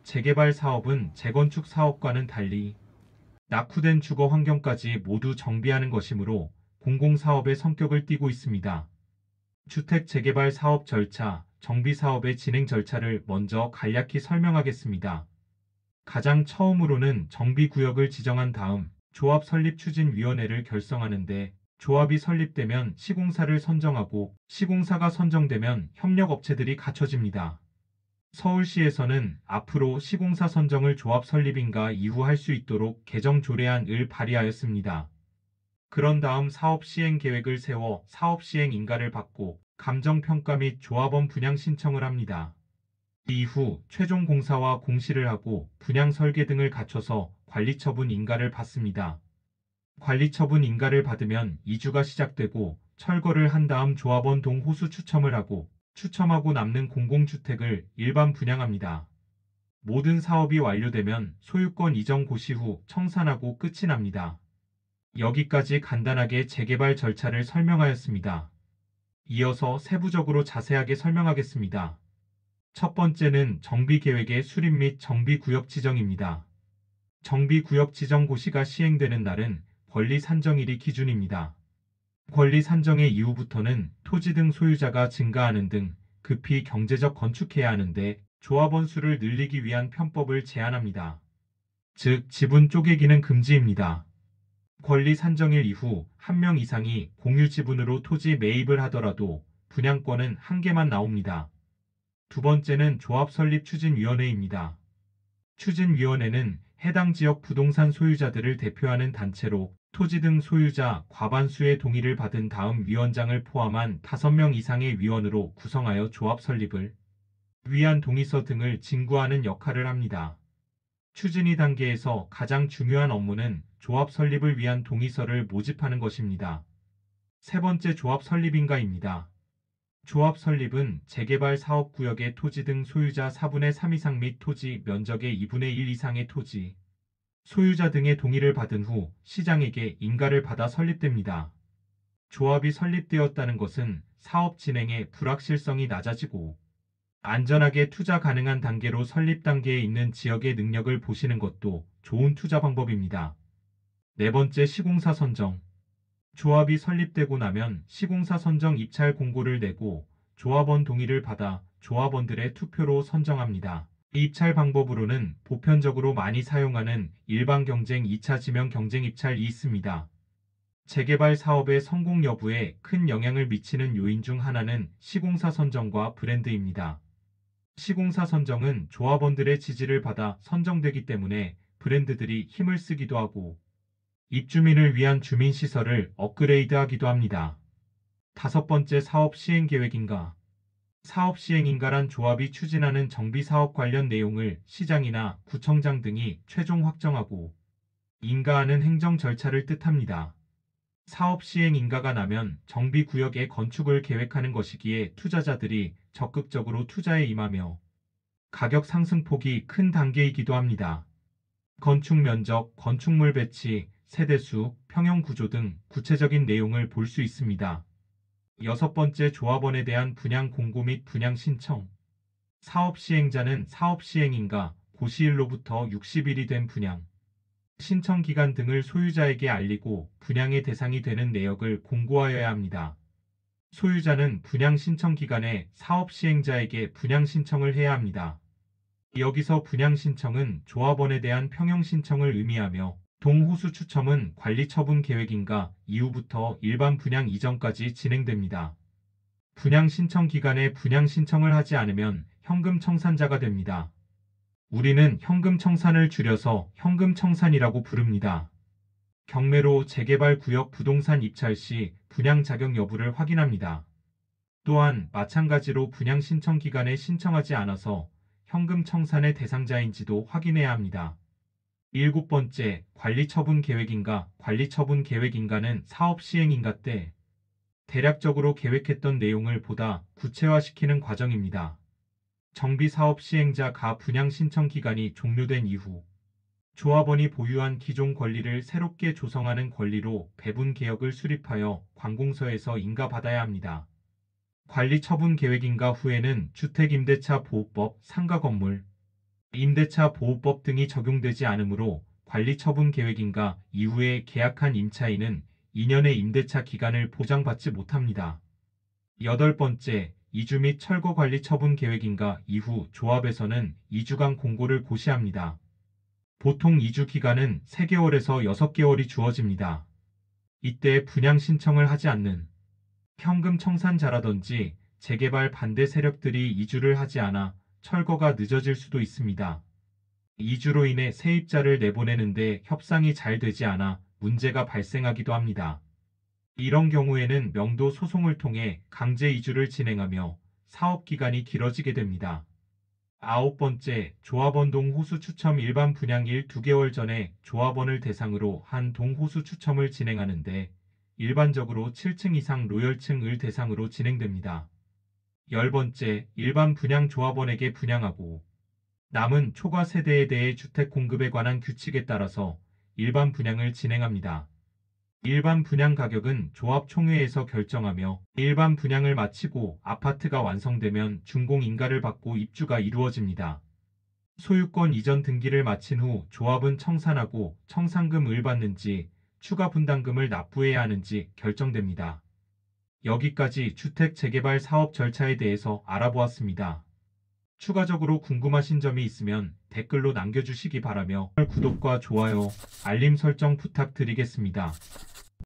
재개발 사업은 재건축 사업과는 달리 낙후된 주거 환경까지 모두 정비하는 것이므로 공공사업의 성격을 띠고 있습니다. 주택 재개발 사업 절차, 정비 사업의 진행 절차를 먼저 간략히 설명하겠습니다. 가장 처음으로는 정비구역을 지정한 다음 조합 설립추진위원회를 결성하는데, 조합이 설립되면 시공사를 선정하고 시공사가 선정되면 협력업체들이 갖춰집니다. 서울시에서는 앞으로 시공사 선정을 조합 설립인가 이후 할 수 있도록 개정 조례안을 발의하였습니다. 그런 다음 사업 시행 계획을 세워 사업 시행 인가를 받고 감정평가 및 조합원 분양 신청을 합니다. 이후 최종 공사와 공시를 하고 분양 설계 등을 갖춰서 관리처분 인가를 받습니다. 관리처분 인가를 받으면 이주가 시작되고 철거를 한 다음 조합원 동호수 추첨을 하고 추첨하고 남는 공공주택을 일반 분양합니다. 모든 사업이 완료되면 소유권 이전 고시 후 청산하고 끝이 납니다. 여기까지 간단하게 재개발 절차를 설명하였습니다. 이어서 세부적으로 자세하게 설명하겠습니다. 첫 번째는 정비계획의 수립 및 정비구역 지정입니다. 정비구역 지정 고시가 시행되는 날은 권리 산정일이 기준입니다. 권리 산정의 이후부터는 토지 등 소유자가 증가하는 등 급히 경제적 건축해야 하는데 조합원 수를 늘리기 위한 편법을 제한합니다. 즉, 지분 쪼개기는 금지입니다. 권리 산정일 이후 한 명 이상이 공유 지분으로 토지 매입을 하더라도 분양권은 한 개만 나옵니다. 두 번째는 조합 설립 추진위원회입니다. 추진위원회는 해당 지역 부동산 소유자들을 대표하는 단체로 토지 등 소유자 과반수의 동의를 받은 다음 위원장을 포함한 5명 이상의 위원으로 구성하여 조합 설립을 위한 동의서 등을 진구하는 역할을 합니다. 추진위 단계에서 가장 중요한 업무는 조합 설립을 위한 동의서를 모집하는 것입니다. 세 번째, 조합 설립인가입니다. 조합 설립은 재개발 사업구역의 토지 등 소유자 4분의 3 이상 및 토지 면적의 2분의 1 이상의 토지 소유자 등의 동의를 받은 후 시장에게 인가를 받아 설립됩니다. 조합이 설립되었다는 것은 사업 진행의 불확실성이 낮아지고 안전하게 투자 가능한 단계로 설립 단계에 있는 지역의 능력을 보시는 것도 좋은 투자 방법입니다. 네 번째, 시공사 선정. 조합이 설립되고 나면 시공사 선정 입찰 공고를 내고 조합원 동의를 받아 조합원들의 투표로 선정합니다. 입찰 방법으로는 보편적으로 많이 사용하는 일반 경쟁 2차 지명 경쟁 입찰이 있습니다. 재개발 사업의 성공 여부에 큰 영향을 미치는 요인 중 하나는 시공사 선정과 브랜드입니다. 시공사 선정은 조합원들의 지지를 받아 선정되기 때문에 브랜드들이 힘을 쓰기도 하고 입주민을 위한 주민시설을 업그레이드하기도 합니다. 다섯 번째, 사업 시행 계획인가. 사업 시행인가란 조합이 추진하는 정비사업 관련 내용을 시장이나 구청장 등이 최종 확정하고 인가하는 행정 절차를 뜻합니다. 사업 시행인가가 나면 정비구역의 건축을 계획하는 것이기에 투자자들이 적극적으로 투자에 임하며 가격 상승폭이 큰 단계이기도 합니다. 건축 면적, 건축물 배치, 세대수, 평형 구조 등 구체적인 내용을 볼 수 있습니다. 여섯 번째, 조합원에 대한 분양 공고 및 분양 신청. 사업 시행자는 사업 시행인가 고시일로부터 60일이 된 분양 신청 기간 등을 소유자에게 알리고 분양의 대상이 되는 내역을 공고하여야 합니다. 소유자는 분양 신청 기간에 사업 시행자에게 분양 신청을 해야 합니다. 여기서 분양 신청은 조합원에 대한 평형 신청을 의미하며 동호수 추첨은 관리 처분 계획인가 이후부터 일반 분양 이전까지 진행됩니다. 분양 신청 기간에 분양 신청을 하지 않으면 현금 청산자가 됩니다. 우리는 현금 청산을 줄여서 현금 청산이라고 부릅니다. 경매로 재개발 구역 부동산 입찰 시 분양 자격 여부를 확인합니다. 또한 마찬가지로 분양 신청 기간에 신청하지 않아서 현금 청산의 대상자인지도 확인해야 합니다. 일곱 번째, 관리처분 계획인가. 관리처분 계획인가는 사업 시행인가 때 대략적으로 계획했던 내용을 보다 구체화시키는 과정입니다. 정비사업 시행자가 분양 신청 기간이 종료된 이후 조합원이 보유한 기존 권리를 새롭게 조성하는 권리로 배분 계획을 수립하여 관공서에서 인가받아야 합니다. 관리처분 계획인가 후에는 주택임대차 보호법, 상가건물, 임대차 보호법 등이 적용되지 않으므로 관리처분 계획인가 이후에 계약한 임차인은 2년의 임대차 기간을 보장받지 못합니다. 여덟 번째, 이주 및 철거 관리 처분 계획인가 이후 조합에서는 2주간 공고를 고시합니다. 보통 이주 기간은 3개월에서 6개월이 주어집니다. 이때 분양 신청을 하지 않는 현금 청산자라든지 재개발 반대 세력들이 이주를 하지 않아 철거가 늦어질 수도 있습니다. 이주로 인해 세입자를 내보내는데 협상이 잘 되지 않아 문제가 발생하기도 합니다. 이런 경우에는 명도 소송을 통해 강제 이주를 진행하며 사업 기간이 길어지게 됩니다. 아홉 번째, 조합원 동 호수 추첨 일반 분양일 2개월 전에 조합원을 대상으로 한 동 호수 추첨을 진행하는데 일반적으로 7층 이상 로열층을 대상으로 진행됩니다. 열 번째, 일반 분양 조합원에게 분양하고 남은 초과 세대에 대해 주택 공급에 관한 규칙에 따라서 일반 분양을 진행합니다. 일반 분양 가격은 조합 총회에서 결정하며 일반 분양을 마치고 아파트가 완성되면 준공 인가를 받고 입주가 이루어집니다. 소유권 이전 등기를 마친 후 조합은 청산하고 청산금을 받는지 추가 분담금을 납부해야 하는지 결정됩니다. 여기까지 주택 재개발 사업 절차에 대해서 알아보았습니다. 추가적으로 궁금하신 점이 있으면 댓글로 남겨주시기 바라며 구독과 좋아요, 알림 설정 부탁드리겠습니다.